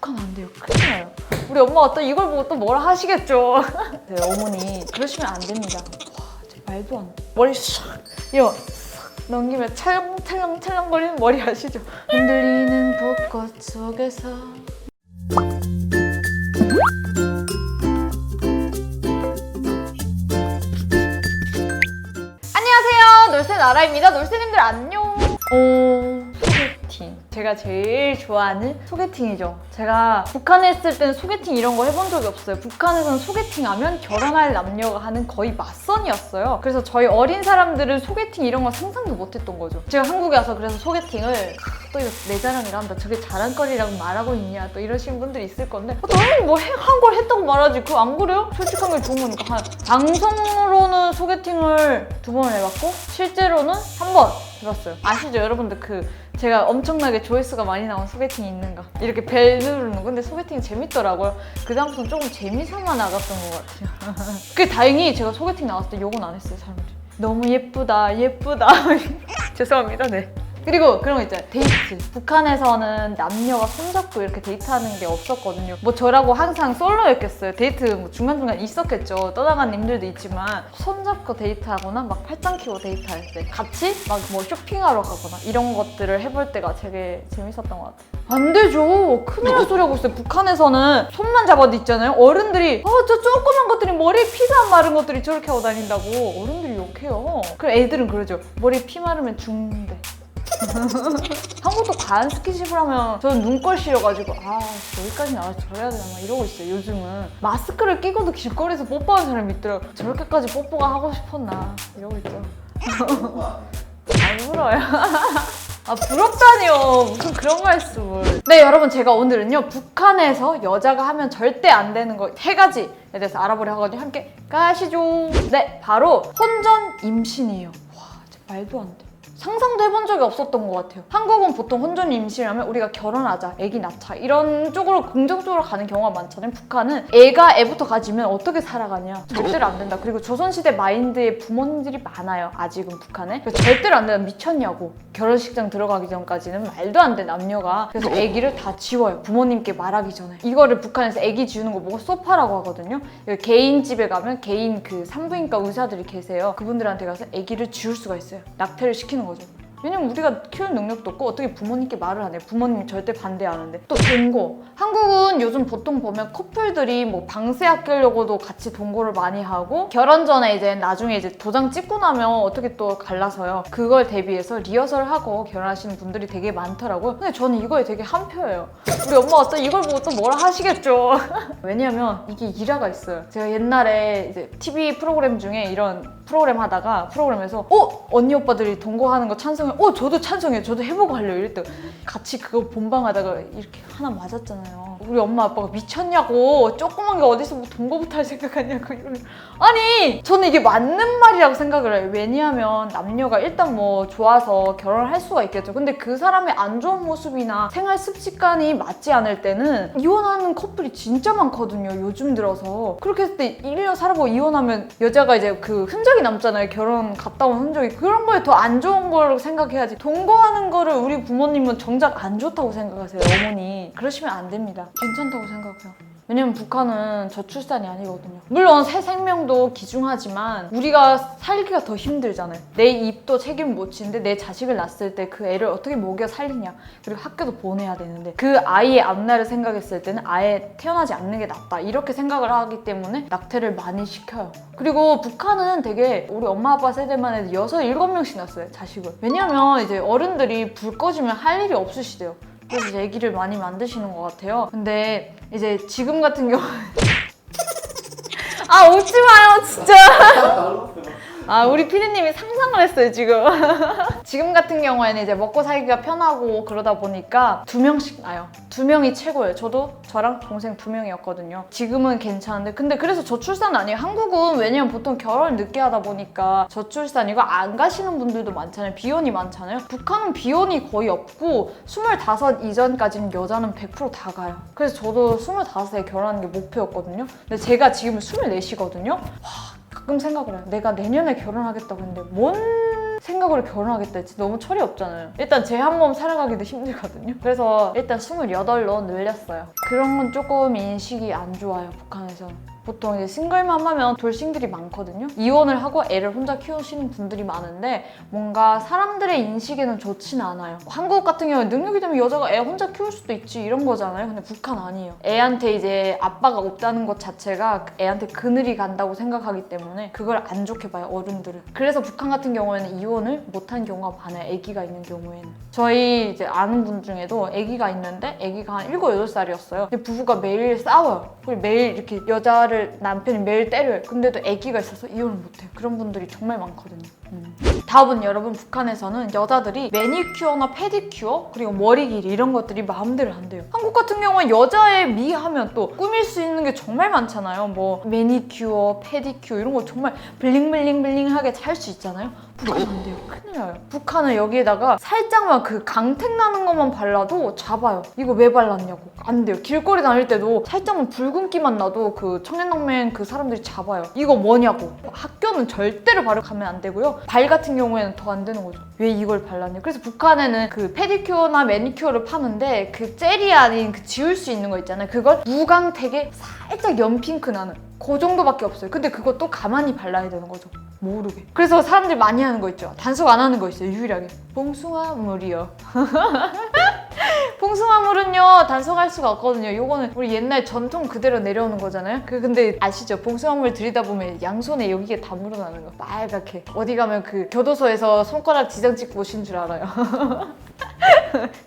북한 안 돼요. 큰일 나요. 우리 엄마가 또 이걸 보고 또 뭐라 하시겠죠. 네, 어머니 그러시면 안 됩니다. 와, 진짜 말도 안 돼. 머리 샥 이거 넘기면 찰랑찰랑거리는 머리 아시죠? 흔들리는 벚꽃 속에서 안녕하세요, 놀새나라입니다. 놀새님들 안녕. 소개팅. 제가 제일 좋아하는 소개팅이죠. 제가 북한에 있을 때는 소개팅 이런 거 해본 적이 없어요. 북한에서는 소개팅하면 결혼할 남녀가 하는 거의 맞선이었어요. 그래서 저희 어린 사람들은 소개팅 이런 거 상상도 못했던 거죠. 제가 한국에 와서 그래서 소개팅을 또 이거 내 자랑이라 한다. 저게 자랑거리라고 말하고 있냐 또 이러시는 분들이 있을 건데 당연히 뭐 한 걸 했다고 말하지. 그거 안 그래요? 솔직한 게 좋은 거니까. 방송으로는 소개팅을 2번 해봤고 실제로는 3번 해봤어요. 아시죠 여러분들? 제가 엄청나게 조회수가 많이 나온 소개팅이 있는가 이렇게 벨 누르는 거. 근데 소개팅이 재밌더라고요. 그 다음부터는 조금 재미삼아 나갔던 것 같아요. 그게 다행히 제가 소개팅 나왔을 때 욕은 안 했어요. 사람들이 너무 예쁘다 죄송합니다. 네. 그리고 그런 거 있잖아요. 데이트. 북한에서는 남녀가 손잡고 이렇게 데이트하는 게 없었거든요. 뭐 저라고 항상 솔로였겠어요. 데이트 뭐 중간중간 있었겠죠. 떠나간 님들도 있지만 손잡고 데이트하거나 막 팔짱 끼고 데이트할 때 같이 막 뭐 쇼핑하러 가거나 이런 것들을 해볼 때가 되게 재밌었던 것 같아요. 안 되죠. 큰일 날 소리 하고 있어요. 북한에서는 손만 잡아도 있잖아요. 어른들이 저 조그만 것들이 머리에 피가 안 마른 것들이 저렇게 하고 다닌다고 어른들이 욕해요. 그럼 애들은 그러죠. 머리에 피 마르면 죽는데. 한국도 과한 스킨십을 하면 저는 눈꼴 시려가지고 여기까지 나와서 저래야 되나 막 이러고 있어요. 요즘은 마스크를 끼고도 길거리에서 뽀뽀하는 사람이 있더라고요. 저렇게까지 뽀뽀가 하고 싶었나 이러고 있죠. 안 울어요. 부럽다니요. 무슨 그런 말씀을. 네, 여러분 제가 오늘은요 북한에서 여자가 하면 절대 안 되는 거 3가지에 대해서 알아보려 하거든요. 함께 가시죠. 네, 바로 혼전 임신이에요. 와, 진짜 말도 안 돼. 상상도 해본 적이 없었던 것 같아요. 한국은 보통 혼전 임신하면 우리가 결혼하자, 애기 낳자 이런 쪽으로 긍정적으로 가는 경우가 많잖아요. 북한은 애부터 가지면 어떻게 살아가냐. 절대로 안 된다. 그리고 조선시대 마인드의 부모님들이 많아요. 아직은 북한에. 절대로 안 된다. 미쳤냐고. 결혼식장 들어가기 전까지는 말도 안 돼, 남녀가. 그래서 애기를 다 지워요. 부모님께 말하기 전에. 이거를 북한에서 애기 지우는 거 보고 소파라고 하거든요. 개인 집에 가면 개인 산부인과 의사들이 계세요. 그분들한테 가서 애기를 지울 수가 있어요. 낙태를 시키는 거죠. 왜냐면 우리가 키울 능력도 없고 어떻게 부모님께 말을 하네. 부모님이 절대 반대하는데. 또 동거. 한국은 요즘 보통 보면 커플들이 뭐 방세 아끼려고도 같이 동거를 많이 하고 결혼 전에 나중에 도장 찍고 나면 어떻게 또 갈라서요. 그걸 대비해서 리허설을 하고 결혼하시는 분들이 되게 많더라고요. 근데 저는 이거에 되게 한표예요. 우리 엄마가 또 이걸 보고 또 뭐라 하시겠죠. 왜냐면 이게 일화가 있어요. 제가 옛날에 TV 프로그램 중에 이런 프로그램 하다가 프로그램에서 언니 오빠들이 동거하는 거 찬성해. 저도 찬성해요. 저도 해보고 하려고 이랬대. 같이 그거 본방하다가 이렇게 하나 맞았잖아요. 우리 엄마 아빠가 미쳤냐고. 조그만 게 어디서 뭐 동거부터 할 생각하냐고 이러면. 아니 저는 이게 맞는 말이라고 생각을 해요. 왜냐하면 남녀가 일단 뭐 좋아서 결혼을 할 수가 있겠죠. 근데 그 사람의 안 좋은 모습이나 생활 습관이 맞지 않을 때는 이혼하는 커플이 진짜 많거든요. 요즘 들어서. 그렇게 했을 때 1년 살아보고 이혼하면 여자가 그 흔적이 남잖아요. 결혼 갔다 온 흔적이. 그런 거에 더 안 좋은 거라고 생각해야지. 동거하는 거를 우리 부모님은 정작 안 좋다고 생각하세요. 어머니. 그러시면 안 됩니다. 괜찮다고 생각해요. 왜냐면 북한은 저출산이 아니거든요. 물론 새 생명도 귀중하지만 우리가 살기가 더 힘들잖아요. 내 입도 책임 못 지는데 내 자식을 낳았을 때 그 애를 어떻게 먹여 살리냐. 그리고 학교도 보내야 되는데 그 아이의 앞날을 생각했을 때는 아예 태어나지 않는 게 낫다. 이렇게 생각을 하기 때문에 낙태를 많이 시켜요. 그리고 북한은 되게 우리 엄마 아빠 세대만 해도 6, 7명씩 낳았어요. 자식을. 왜냐면 어른들이 불 꺼지면 할 일이 없으시대요. 그래서 얘기를 많이 만드시는 것 같아요. 근데 지금 같은 경우는 웃지 마요 진짜. 우리 피디님이 상상을 했어요 지금. 지금 같은 경우에는 먹고 살기가 편하고 그러다 보니까 2명씩 낳아요. 2명이 최고예요. 저랑 동생 2명이었거든요. 지금은 괜찮은데 근데 그래서 저출산 아니에요. 한국은 왜냐면 보통 결혼을 늦게 하다 보니까 저출산이고 안 가시는 분들도 많잖아요. 비혼이 많잖아요. 북한은 비혼이 거의 없고 25 이전까지는 여자는 100% 다 가요. 그래서 저도 25에 결혼하는 게 목표였거든요. 근데 제가 지금 24이거든요. 가끔 생각을 해요. 내가 내년에 결혼하겠다고 했는데 뭔 생각으로 결혼하겠다 했지. 너무 철이 없잖아요. 일단 제 한 몸 살아가기도 힘들거든요. 그래서 일단 28로 늘렸어요. 그런 건 조금 인식이 안 좋아요, 북한에서는. 보통 이제 싱글맘 하면 돌싱들이 많거든요. 이혼을 하고 애를 혼자 키우시는 분들이 많은데 뭔가 사람들의 인식에는 좋진 않아요. 한국 같은 경우는 능력이 되면 여자가 애 혼자 키울 수도 있지 이런 거잖아요. 근데 북한 아니에요. 애한테 이제 아빠가 없다는 것 자체가 애한테 그늘이 간다고 생각하기 때문에 그걸 안 좋게 봐요, 어른들은. 그래서 북한 같은 경우에는 이혼을 못한 경우가 많아요, 아기가 있는 경우에는. 저희 이제 아는 분 중에도 아기가 있는데 아기가 한 7, 8살이었어요. 근데 부부가 매일 싸워요. 그리고 매일 이렇게 여자를 남편이 매일 때려요. 근데도 아기가 있어서 이혼을 못해요. 그런 분들이 정말 많거든요. 다음은 여러분, 북한에서는 여자들이 매니큐어나 페디큐어 그리고 머리 길이 이런 것들이 마음대로 안 돼요. 한국 같은 경우는 여자의 미 하면 또 꾸밀 수 있는 게 정말 많잖아요. 뭐 매니큐어, 페디큐어 이런 거 정말 블링블링블링하게 할 수 있잖아요. 북한은 안 돼요. 큰일 나요. 북한은 여기에다가 살짝만 그 강택 나는 것만 발라도 잡아요. 이거 왜 발랐냐고. 안 돼요. 길거리 다닐 때도 살짝만 붉은기만 나도 그 청년농맹 그 사람들이 잡아요. 이거 뭐냐고. 학교는 절대로 바르면 안 되고요. 발 같은 경우에는 더 안 되는 거죠. 왜 이걸 발랐냐. 그래서 북한에는 그 페디큐어나 매니큐어를 파는데 그 젤이 아닌 그 지울 수 있는 거 있잖아요. 그걸 무광택에 살짝 연핑크 나는 그 정도밖에 없어요. 근데 그것도 가만히 발라야 되는 거죠. 모르게. 그래서 사람들이 많이 하는 거 있죠. 단속 안 하는 거 있어요. 유일하게. 봉숭아물이요. 봉숭아물은요 단속할 수가 없거든요. 요거는 우리 옛날 전통 그대로 내려오는 거잖아요. 근데 아시죠? 봉숭아물 들이다 보면 양손에 여기에 다 묻어나는 거. 빨갛게. 어디 가면 그 교도소에서 손가락 지장 찍고 오신 줄 알아요.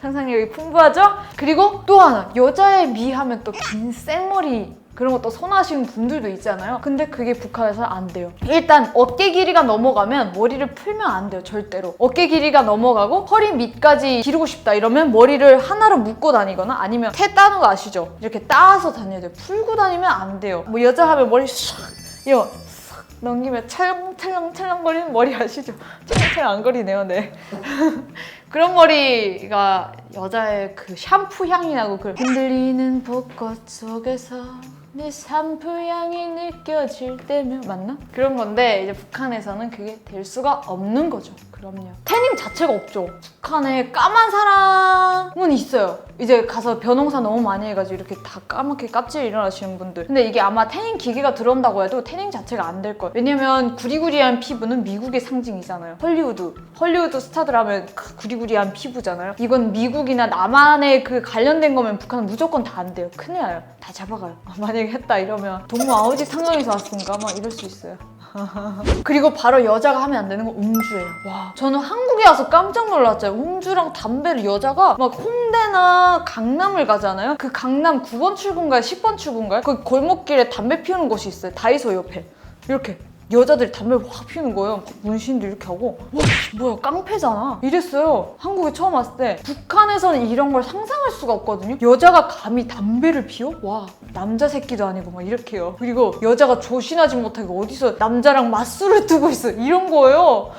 상상력이 풍부하죠? 그리고 또 하나. 여자의 미 하면 또 긴 생머리 그런 것도 선호하시는 분들도 있잖아요. 근데 그게 북한에서는 안 돼요. 일단 어깨 길이가 넘어가면 머리를 풀면 안 돼요. 절대로. 어깨 길이가 넘어가고 허리 밑까지 기르고 싶다 이러면 머리를 하나로 묶고 다니거나 아니면 테 따는 거 아시죠? 이렇게 따서 다녀야 돼요. 풀고 다니면 안 돼요. 뭐 여자 하면 머리 샥 이거 싹 넘기면 찰랑찰랑찰랑거리는 머리 아시죠? 찰랑찰랑 안 거리네요. 네. 그런 머리가 여자의 그 샴푸 향이 나고 그 흔들리는 벚꽃 속에서 내 샴푸 향이 느껴질 때면 맞나? 그런 건데 이제 북한에서는 그게 될 수가 없는 거죠. 그럼요. 태닝 자체가 없죠. 북한에 까만 사람은 있어요. 이제 가서 벼농사 너무 많이 해가지고 이렇게 다 까맣게 깝질 일어나시는 분들. 근데 이게 아마 태닝 기계가 들어온다고 해도 태닝 자체가 안 될 거예요. 왜냐면 구리구리한 피부는 미국의 상징이잖아요. 헐리우드 스타들 하면 그 구리구리한 피부잖아요. 이건 미국이나 남한에 그 관련된 거면 북한은 무조건 다 안 돼요. 큰일 나요. 다 잡아가요. 만약에 했다 이러면 동무 아우지 상영에서 왔은가 막 이럴 수 있어요. 그리고 바로 여자가 하면 안 되는 건 음주예요. 와, 저는 한국에 와서 깜짝 놀랐어요. 음주랑 담배를 여자가 막 홍대나 강남을 가잖아요. 그 강남 9번 출구인가요? 10번 출구인가요? 그 골목길에 담배 피우는 곳이 있어요. 다이소 옆에. 이렇게. 여자들이 담배를 확 피우는 거예요. 문신도 이렇게 하고 와 뭐야 깡패잖아 이랬어요. 한국에 처음 왔을 때. 북한에서는 이런 걸 상상할 수가 없거든요. 여자가 감히 담배를 피워? 와 남자 새끼도 아니고 막 이렇게요. 그리고 여자가 조신하지 못하게 어디서 남자랑 맞술을 두고 있어 이런 거예요.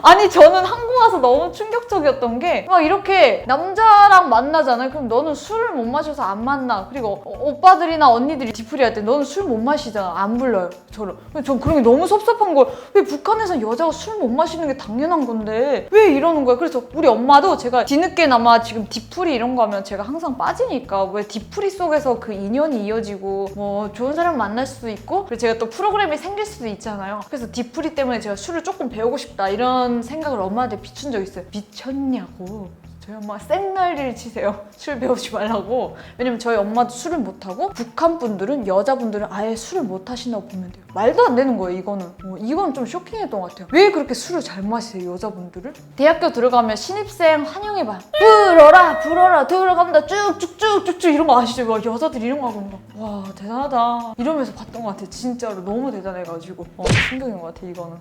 아니 저는 한국 와서 너무 충격적이었던 게 막 이렇게 남자랑 만나잖아요. 그럼 너는 술을 못 마셔서 안 만나. 그리고 오빠들이나 언니들이 뒤풀이 할 때 너는 술 못 마시잖아. 안 불러요 저를. 전 그런 게 너무 섭섭한 거예요. 왜 북한에서 여자가 술 못 마시는 게 당연한 건데 왜 이러는 거야. 그래서 우리 엄마도 제가 뒤늦게나마 지금 뒤풀이 이런 거 하면 제가 항상 빠지니까 왜 뒤풀이 속에서 그 인연이 이어지고 뭐 좋은 사람 만날 수도 있고 그리고 제가 또 프로그램이 생길 수도 있잖아요. 그래서 뒤풀이 때문에 제가 술을 조금 배우고 싶다 이런 생각을 엄마한테 비춘 적 있어요. 미쳤냐고. 저희 엄마가 생난리를 치세요. 술 배우지 말라고. 왜냐면 저희 엄마도 술을 못하고 북한 분들은 여자분들은 아예 술을 못 하신다고 보면 돼요. 말도 안 되는 거예요 이거는. 이건 좀 쇼킹했던 것 같아요. 왜 그렇게 술을 잘 마시세요 여자분들은? 대학교 들어가면 신입생 환영해봐요. 불어라 들어간다 쭉쭉쭉쭉쭉 이런 거 아시죠? 막 여자들이 이런 거 하고 막 와 대단하다 이러면서 봤던 것 같아요. 진짜로 너무 대단해가지고 충격인 것 같아 이거는.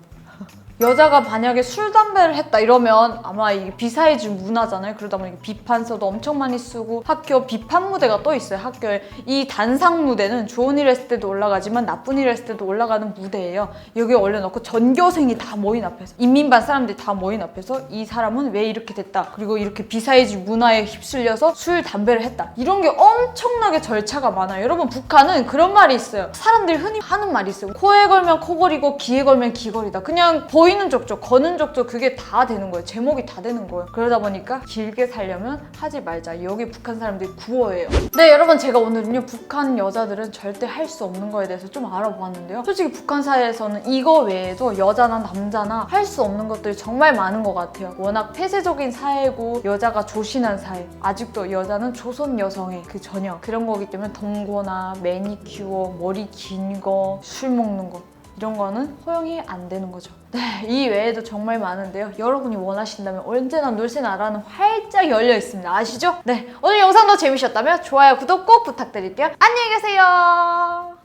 여자가 만약에 술, 담배를 했다 이러면 아마 이게 비사이즈 문화잖아요. 그러다 보니까 비판서도 엄청 많이 쓰고 학교 비판 무대가 또 있어요. 학교에. 이 단상 무대는 좋은 일 했을 때도 올라가지만 나쁜 일 했을 때도 올라가는 무대예요. 여기에 올려놓고 전교생이 다 모인 앞에서 인민반 사람들이 다 모인 앞에서 이 사람은 왜 이렇게 됐다. 그리고 이렇게 비사이즈 문화에 휩쓸려서 술, 담배를 했다. 이런 게 엄청나게 절차가 많아요. 여러분 북한은 그런 말이 있어요. 사람들이 흔히 하는 말이 있어요. 코에 걸면 코걸이고 귀에 걸면 귀걸이다. 그냥 보이 보이는 족족, 거는 족족 그게 다 되는 거예요. 제목이 다 되는 거예요. 그러다 보니까 길게 살려면 하지 말자. 여기 북한 사람들이 구어예요. 네, 여러분 제가 오늘은요 북한 여자들은 절대 할 수 없는 거에 대해서 좀 알아보았는데요. 솔직히 북한 사회에서는 이거 외에도 여자나 남자나 할 수 없는 것들이 정말 많은 것 같아요. 워낙 폐쇄적인 사회고 여자가 조신한 사회. 아직도 여자는 조선 여성의 그 전형 그런 거기 때문에 동거나 매니큐어, 머리 긴 거, 술 먹는 거 이런 거는 허용이 안 되는 거죠. 네, 이 외에도 정말 많은데요. 여러분이 원하신다면 언제나 놀새나라는 활짝 열려 있습니다. 아시죠? 네, 오늘 영상도 재미있었다면 좋아요, 구독 꼭 부탁드릴게요. 안녕히 계세요.